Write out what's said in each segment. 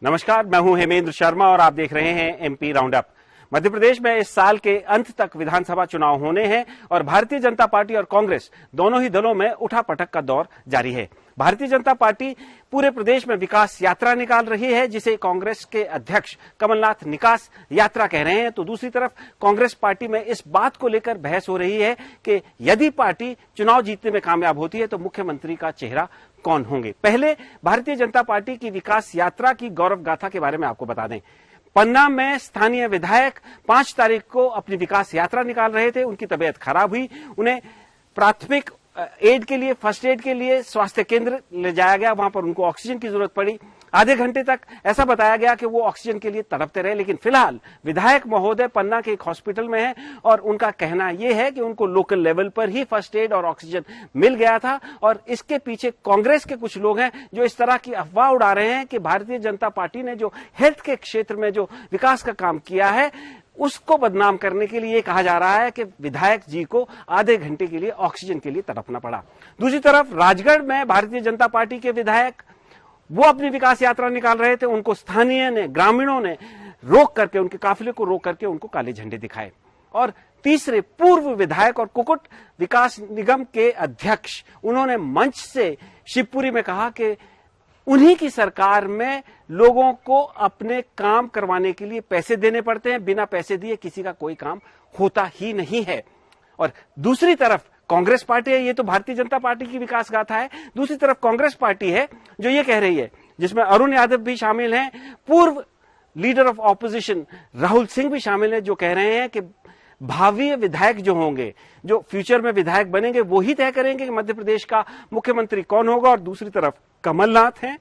नमस्कार, मैं हूं हेमेंद्र शर्मा और आप देख रहे हैं MP round up. Madhya Pradesh में इस साल के अंत तक विधानसभा चुनाव होने हैं और भारतीय जनता पार्टी और कांग्रेस दोनों ही दलों में उठापटक का दौर जारी है। भारतीय जनता पार्टी पूरे प्रदेश में विकास यात्रा निकाल रही है, जिसे कांग्रेस के अध्यक्ष कमलनाथ निकास यात्रा कह रहे हैं। तो दूसरी तरफ कांग्रेस पार्टी में इस बात को लेकर बहस हो रही है कि यदि पार्टी चुनाव जीतने में कामयाब होती है तो मुख्यमंत्री का चेहरा कौन होंगे। पहले भारतीय जनता पार्टी की विकास यात्रा की गौरव गाथा के बारे में आपको बता दें। पन्ना में स्थानीय विधायक 5 तारीख को अपनी विकास यात्रा निकाल रहे थे। उनकी तबीयत खराब हुई, उन्हें प्राथमिक एड के लिए, फर्स्ट एड के लिए स्वास्थ्य केंद्र ले जाया गया। वहां पर उनको ऑक्सीजन की जरूरत पड़ी। आधे घंटे तक ऐसा बताया गया कि वो ऑक्सीजन के लिए तड़पते रहे, लेकिन फिलहाल विधायक महोदय पन्ना के एक हॉस्पिटल में हैं और उनका कहना यह है कि उनको लोकल लेवल पर ही फर्स्ट एड और ऑक्सीजन मिल गया था। और इसके पीछे कांग्रेस के कुछ लोग हैं जो इस तरह की अफवाह उड़ा रहे हैं कि भारतीय जनता पार्टी ने जो हेल्थ के क्षेत्र में जो विकास का काम किया है उसको बदनाम करने के लिए कहा जा रहा है कि विधायक जी को आधे घंटे के लिए ऑक्सीजन के लिए तड़पना पड़ा। दूसरी तरफ राजगढ़ में भारतीय जनता पार्टी के विधायक वो अपनी विकास यात्रा निकाल रहे थे। उनको स्थानीय ने, ग्रामीणों ने रोक करके, उनके काफिले को रोक करके उनको काले झंडे दिखाए। और तीसरे पूर्व विधायक और कुकुट विकास निगम के अध्यक्ष, उन्होंने मंच से शिवपुरी में कहा कि उन्हीं की सरकार में लोगों को अपने काम करवाने के लिए पैसे देने पड़ते हैं, बिना पैसे दिए किसी का कोई काम होता ही नहीं है। और दूसरी तरफ कांग्रेस पार्टी है, ये तो भारतीय जनता पार्टी की विकास गाथा है। दूसरी तरफ कांग्रेस पार्टी है जो ये कह रही है, जिसमें अरुण यादव भी शामिल हैं, पूर्व leader of opposition Rahul Singh भी शामिल हैं, जो कह रहे हैं कि भावी विधायक जो होंगे, जो फ्यूचर में विधायक बनेंगे, वो ही तय करेंगे कि मध्य प्रदेश का मुख्यमंत्री कौन होगा। और दूसरी तरफ कमलनाथ हैं,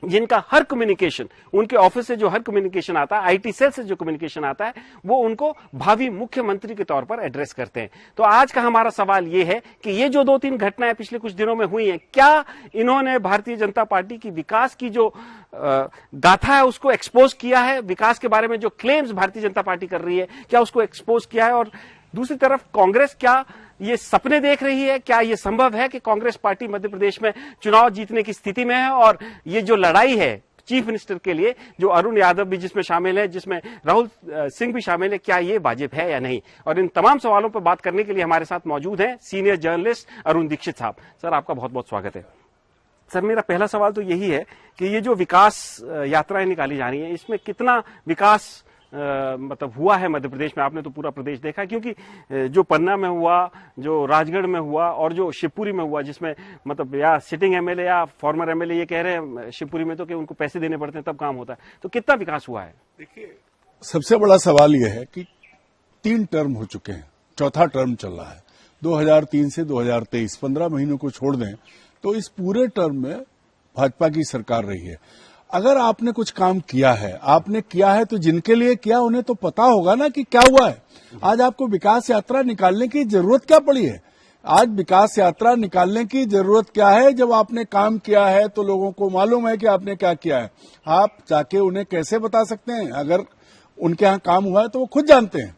जिनका हर कम्युनिकेशन, उनके ऑफिस से जो हर कम्युनिकेशन आता है, आईटी सेल से जो कम्युनिकेशन आता है, वो उनको भावी मुख्यमंत्री के तौर पर एड्रेस करते हैं। तो आज का हमारा सवाल ये है कि ये जो 2-3 घटनाएं पिछले कुछ दिनों में हुई हैं, क्या इन्होंने भारतीय जनता पार्टी की विकास की जो गाथा है उसको एक्सपोज किया है? विकास के बारे में जो क्लेम्स भारतीय जनता पार्टी कर रही है, क्या उसको एक्सपोज किया है? और दूसरी तरफ कांग्रेस क्या ये सपने देख रही है? क्या ये संभव है कि कांग्रेस पार्टी मध्य प्रदेश में चुनाव जीतने की स्थिति में है? और ये जो लड़ाई है चीफ मिनिस्टर के लिए, जो अरुण यादव भी जिसमें शामिल है, जिसमें राहुल सिंह भी शामिल है, क्या ये वाजिब है या नहीं? और इन तमाम सवालों पर बात करने के लिए हमारे साथ मौजूद हैं सीनियर जर्नलिस्ट अरुण दीक्षित साहब। सर, आपका बहुत बहुत स्वागत है। सर, मेरा पहला सवाल तो यही है कि ये जो विकास यात्राएं निकाली जा रही हैं, इसमें कितना विकास मतलब हुआ है मध्य प्रदेश में? आपने तो पूरा प्रदेश देखा है, क्योंकि जो पन्ना में हुआ, जो राजगढ़ में हुआ और जो शिवपुरी में हुआ, जिसमें मतलब या सिटिंग एमएलए या फॉर्मर एमएलए ये कह रहे हैं शिवपुरी में तो कि उनको पैसे देने पड़ते हैं तब काम होता है, तो कितना विकास हुआ है? देखिए, सबसे बड़ा सवाल यह है कि 3 टर्म हो चुके हैं, चौथा टर्म चल रहा है 2003 से 2023, 15 महीनों को छोड़ दें तो इस पूरे टर्म में भाजपा की सरकार रही है। अगर आपने कुछ काम किया है, आपने किया है, तो जिनके लिए किया उन्हें तो पता होगा ना कि क्या हुआ है। आज आपको विकास यात्रा निकालने की जरूरत क्या पड़ी है? आज विकास यात्रा निकालने की जरूरत क्या है? जब आपने काम किया है तो लोगों को मालूम है कि आपने क्या किया है। आप जाके उन्हें कैसे बता सकते हैं? अगर उनके यहाँ काम हुआ है तो वो खुद जानते हैं।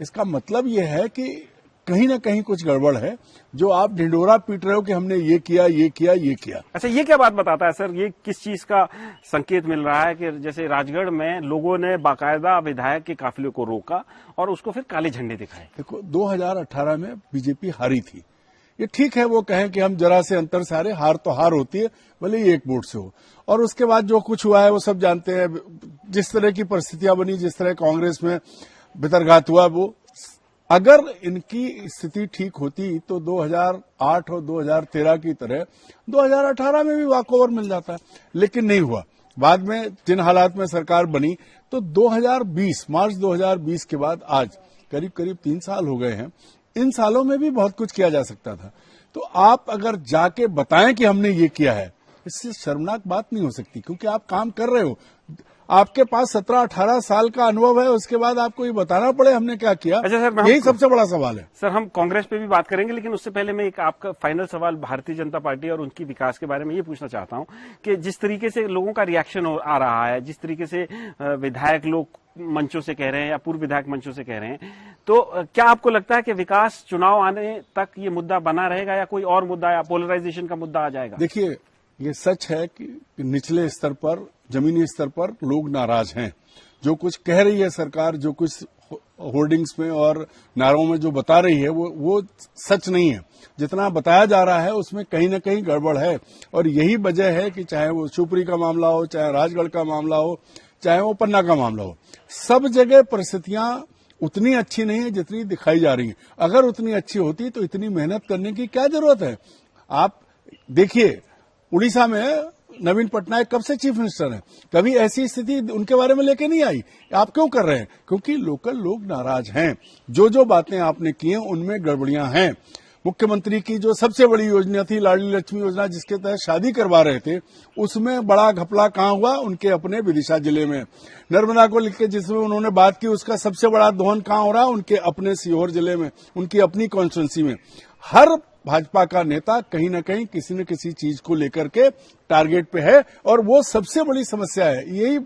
इसका मतलब यह है कि कहीं ना कहीं कुछ गड़बड़ है, जो आप ढिंडोरा पीट रहे हो कि हमने ये किया, ये किया, ये किया। अच्छा, ये क्या बात बताता है सर? ये किस चीज का संकेत मिल रहा है कि जैसे राजगढ़ में लोगों ने बाकायदा विधायक के काफिले को रोका और उसको फिर काले झंडे दिखाए? देखो, 2018 में बीजेपी हारी थी। ये ठीक है, वो कहें कि हम जरा से अंतर से हारे, हार तो हार होती है, भले ही 1 वोट से हो। और उसके बाद जो कुछ हुआ है वो सब जानते हैं। जिस तरह की परिस्थितियां बनी, जिस तरह कांग्रेस में भितरघात हुआ, वो अगर इनकी स्थिति ठीक होती तो 2008 और 2013 की तरह 2018 में भी वॉकओवर मिल जाता, लेकिन नहीं हुआ। बाद में जिन हालात में सरकार बनी, तो 2020, मार्च 2020 के बाद आज करीब करीब 3 साल हो गए हैं। इन सालों में भी बहुत कुछ किया जा सकता था। तो आप अगर जाके बताएं कि हमने ये किया है, इससे शर्मनाक बात नहीं हो सकती, क्योंकि आप काम कर रहे हो। आपके पास 17-18 साल का अनुभव है, उसके बाद आपको ये बताना पड़े हमने क्या किया। अच्छा सर, यही सबसे बड़ा सवाल है। सर, हम कांग्रेस पे भी बात करेंगे, लेकिन उससे पहले मैं एक आपका फाइनल सवाल भारतीय जनता पार्टी और उनकी विकास के बारे में ये पूछना चाहता हूं कि जिस तरीके से लोगों का रिएक्शन आ रहा है, जिस तरीके से विधायक लोग मंचों से कह रहे हैं या पूर्व विधायक मंचों से कह रहे हैं, तो क्या आपको लगता है कि विकास चुनाव आने तक ये मुद्दा बना रहेगा या कोई और मुद्दा या पोलराइजेशन का मुद्दा आ जाएगा? देखिए, ये सच है कि निचले स्तर पर जमीनी स्तर पर लोग नाराज हैं। जो कुछ कह रही है सरकार, जो कुछ होर्डिंग्स में और नारों में जो बता रही है वो सच नहीं है। जितना बताया जा रहा है उसमें कहीं न कहीं गड़बड़ है, और यही वजह है कि चाहे वो शिवपुरी का मामला हो, चाहे राजगढ़ का मामला हो, चाहे वो पन्ना का मामला हो, सब जगह परिस्थितियां उतनी अच्छी नहीं है जितनी दिखाई जा रही है। अगर उतनी अच्छी होती तो इतनी मेहनत करने की क्या जरूरत है। आप देखिए, उड़ीसा में नवीन पटनायक कब से चीफ मिनिस्टर हैं, कभी ऐसी स्थिति उनके बारे में लेके नहीं आई। आप क्यों कर रहे हैं? क्योंकि लोकल लोग नाराज हैं। जो बातें आपने की हैं उनमें गड़बड़ियां हैं। मुख्यमंत्री की जो सबसे बड़ी योजना थी लाडली लक्ष्मी योजना, जिसके तहत शादी करवा रहे थे, उसमें बड़ा घपला कहां हुआ? उनके अपने विदिशा जिले में। नर्मदा को लेकर जिसमें उन्होंने बात की, उसका सबसे बड़ा दोहन कहां हो रहा? उनके अपने सीहोर जिले में, उनकी अपनी कॉन्स्टिट्यूंसी में। हर भाजपा का नेता कहीं न कहीं किसी न किसी चीज को लेकर के टारगेट पे है, और वो सबसे बड़ी समस्या है। यही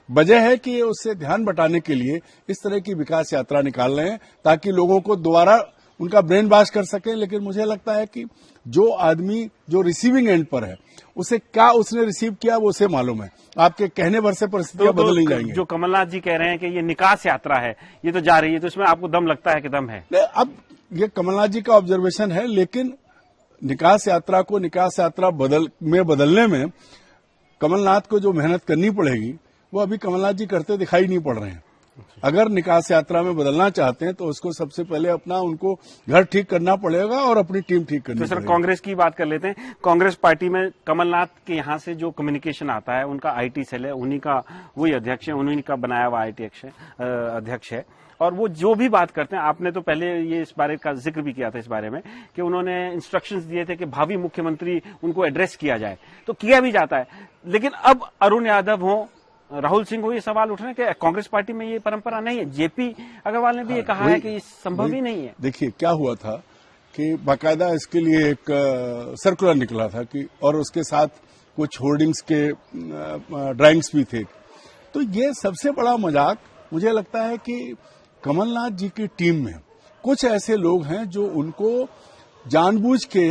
वजह है कि उससे ध्यान बटाने के लिए इस तरह की विकास यात्रा निकाल रहे हैं, ताकि लोगों को दोबारा उनका ब्रेन वॉश कर सकें। लेकिन मुझे लगता है कि जो आदमी जो रिसीविंग एंड पर है, उसे क्या उसने रिसीव किया वो उसे मालूम है। आपके कहने भर से परिस्थितियां बदल नहीं जाएंगी। जो कमलनाथ जी कह रहे हैं कि ये निकास यात्रा है, ये तो जा रही है, तो इसमें आपको दम लगता है कि दम है? अब ये कमलनाथ जी का ऑब्जर्वेशन है, लेकिन निकास यात्रा को निकास यात्रा बदलने में कमलनाथ को जो मेहनत करनी पड़ेगी वो अभी कमलनाथ जी करते दिखाई नहीं पड़ रहे हैं। अगर निकास यात्रा में बदलना चाहते हैं तो उसको सबसे पहले उनको घर ठीक करना पड़ेगा और अपनी टीम ठीक करनी पड़ेगी। तो सर, कांग्रेस की बात कर लेते हैं। कांग्रेस पार्टी में कमलनाथ के यहाँ से जो कम्युनिकेशन आता है, उनका आईटी सेल है, उन्हीं का वही अध्यक्ष है, उन्हीं का बनाया हुआ आईटी अध्यक्ष है, और वो जो भी बात करते हैं, आपने तो पहले ये इस बारे का जिक्र भी किया था इस बारे में कि उन्होंने इंस्ट्रक्शंस दिए थे कि भावी मुख्यमंत्री उनको एड्रेस किया जाए, तो किया भी जाता है। लेकिन अब अरुण यादव हो, राहुल सिंह हो, ये सवाल उठ रहे हैं कि कांग्रेस पार्टी में ये परंपरा नहीं है। जेपी अग्रवाल ने भी ये कहा है कि ये संभव ही नहीं है। देखिए क्या हुआ था कि बाकायदा इसके लिए एक सर्कुलर निकला था कि, और उसके साथ कुछ होर्डिंग्स के ड्राइंग्स भी थे। तो ये सबसे बड़ा मजाक मुझे लगता है कि कमलनाथ जी की टीम में कुछ ऐसे लोग हैं जो उनको जानबूझ के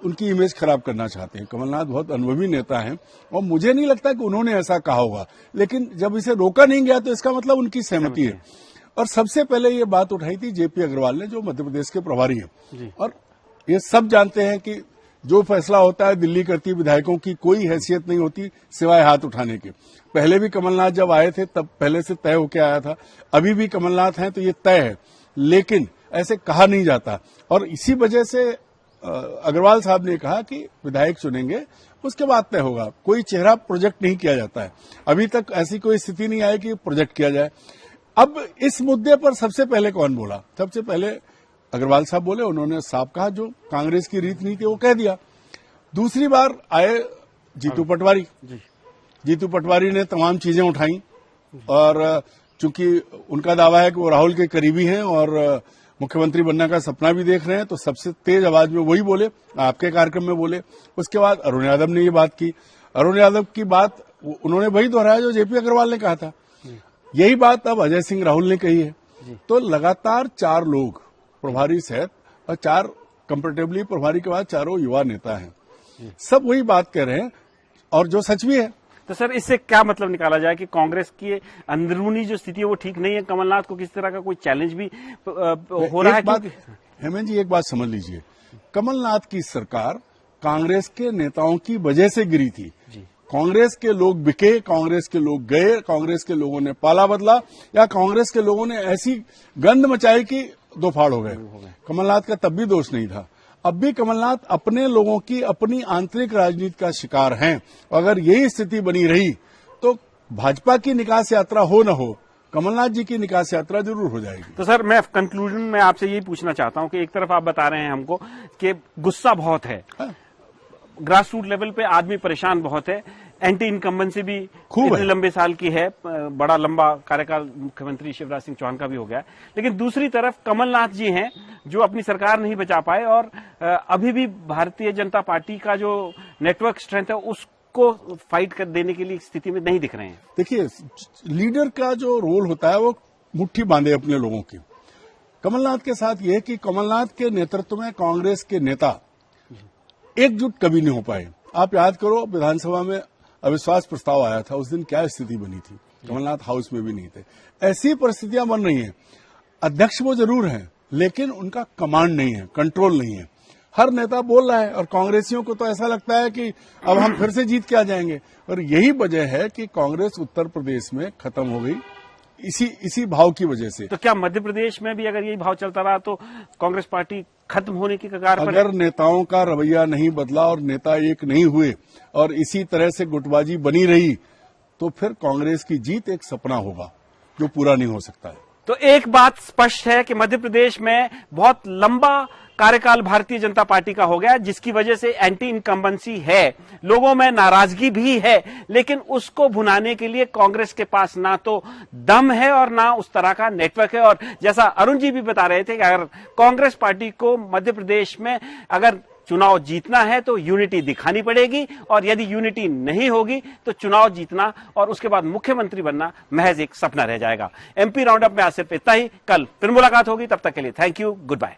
उनकी इमेज खराब करना चाहते हैं। कमलनाथ बहुत अनुभवी नेता हैं और मुझे नहीं लगता कि उन्होंने ऐसा कहा होगा, लेकिन जब इसे रोका नहीं गया तो इसका मतलब उनकी सहमति है। और सबसे पहले ये बात उठाई थी जेपी अग्रवाल ने, जो मध्य प्रदेश के प्रभारी हैं, और ये सब जानते हैं कि जो फैसला होता है दिल्ली करती, विधायकों की कोई हैसियत नहीं होती सिवाय हाथ उठाने के। पहले भी कमलनाथ जब आए थे तब पहले से तय होकर आया था, अभी भी कमलनाथ हैं तो ये तय है, लेकिन ऐसे कहा नहीं जाता। और इसी वजह से अग्रवाल साहब ने कहा कि विधायक चुनेंगे, उसके बाद तय होगा। कोई चेहरा प्रोजेक्ट नहीं किया जाता है, अभी तक ऐसी कोई स्थिति नहीं आई कि प्रोजेक्ट किया जाए। अब इस मुद्दे पर सबसे पहले कौन बोला? सबसे पहले अग्रवाल साहब बोले, उन्होंने साफ कहा, जो कांग्रेस की रीत नीति वो कह दिया। दूसरी बार आए जीतू पटवारी। जीतू पटवारी ने तमाम चीजें उठाई, और चूंकि उनका दावा है कि वो राहुल के करीबी हैं और मुख्यमंत्री बनने का सपना भी देख रहे हैं, तो सबसे तेज आवाज में वही बोले, आपके कार्यक्रम में बोले। उसके बाद अरुण यादव ने ये बात की। अरुण यादव की बात उन्होंने वही दोहराया जो जेपी अग्रवाल ने कहा था। यही बात अब अजय सिंह राहुल ने कही है। तो लगातार 4 लोग प्रभारी सहित, और 4 कंपेरेटिवली प्रभारी के बाद चारों युवा नेता हैं, सब वही बात कह रहे हैं, और जो सच भी है। तो सर, इससे क्या मतलब निकाला जाए कि कांग्रेस की अंदरूनी जो स्थिति है वो ठीक नहीं है? कमलनाथ को किस तरह का कोई चैलेंज भी हो रहा है? हेमंत जी, एक बात समझ लीजिए, कमलनाथ की सरकार कांग्रेस के नेताओं की वजह से गिरी थी। कांग्रेस के लोग बिके, कांग्रेस के लोग गए, कांग्रेस के लोगों ने पाला बदला, या कांग्रेस के लोगों ने ऐसी गंध मचाई कि 2 फाड़ हो गए। कमलनाथ का तब भी दोष नहीं था। अब भी कमलनाथ अपने लोगों की अपनी आंतरिक राजनीति का शिकार हैं। अगर यही स्थिति बनी रही तो भाजपा की निकास यात्रा हो न हो, कमलनाथ जी की निकास यात्रा जरूर हो जाएगी। तो सर, मैं कंक्लूजन में आपसे यही पूछना चाहता हूं कि एक तरफ आप बता रहे हैं हमको कि गुस्सा बहुत है, ग्रास रूट लेवल पे आदमी परेशान बहुत है, एंटी इनकम्बेंसी भी इतने लंबे साल की है, बड़ा लंबा कार्यकाल मुख्यमंत्री शिवराज सिंह चौहान का भी हो गया है। लेकिन दूसरी तरफ कमलनाथ जी हैं जो अपनी सरकार नहीं बचा पाए, और अभी भी भारतीय जनता पार्टी का जो नेटवर्क स्ट्रेंथ है उसको फाइट कर देने के लिए स्थिति में नहीं दिख रहे हैं। देखिए, लीडर का जो रोल होता है वो मुट्ठी बांधे अपने लोगों की। कमलनाथ के साथ यह है कि कमलनाथ के नेतृत्व में कांग्रेस के नेता एकजुट कभी नहीं हो पाए। आप याद करो, विधानसभा में अविश्वास प्रस्ताव आया था उस दिन क्या स्थिति बनी थी, कमलनाथ हाउस में भी नहीं थे। ऐसी परिस्थितियां बन रही हैं। अध्यक्ष वो जरूर हैं, लेकिन उनका कमांड नहीं है, कंट्रोल नहीं है। हर नेता बोल रहा है और कांग्रेसियों को तो ऐसा लगता है कि अब हम फिर से जीत के आ जाएंगे, और यही वजह है कि कांग्रेस उत्तर प्रदेश में खत्म हो गई, इसी भाव की वजह से। तो क्या मध्य प्रदेश में भी अगर यही भाव चलता रहा तो कांग्रेस पार्टी खत्म होने की कगार पर है? अगर नेताओं का रवैया नहीं बदला और नेता एक नहीं हुए और इसी तरह से गुटबाजी बनी रही, तो फिर कांग्रेस की जीत एक सपना होगा जो पूरा नहीं हो सकता है। तो एक बात स्पष्ट है कि मध्य प्रदेश में बहुत लंबा कार्यकाल भारतीय जनता पार्टी का हो गया, जिसकी वजह से एंटी इनकम्बेंसी है, लोगों में नाराजगी भी है, लेकिन उसको भुनाने के लिए कांग्रेस के पास ना तो दम है और ना उस तरह का नेटवर्क है। और जैसा अरुण जी भी बता रहे थे कि अगर कांग्रेस पार्टी को मध्य प्रदेश में अगर चुनाव जीतना है तो यूनिटी दिखानी पड़ेगी, और यदि यूनिटी नहीं होगी तो चुनाव जीतना और उसके बाद मुख्यमंत्री बनना महज एक सपना रह जाएगा। एमपी राउंडअप में आज सिर्फ इतना ही। कल फिर मुलाकात होगी, तब तक के लिए थैंक यू, गुड बाय।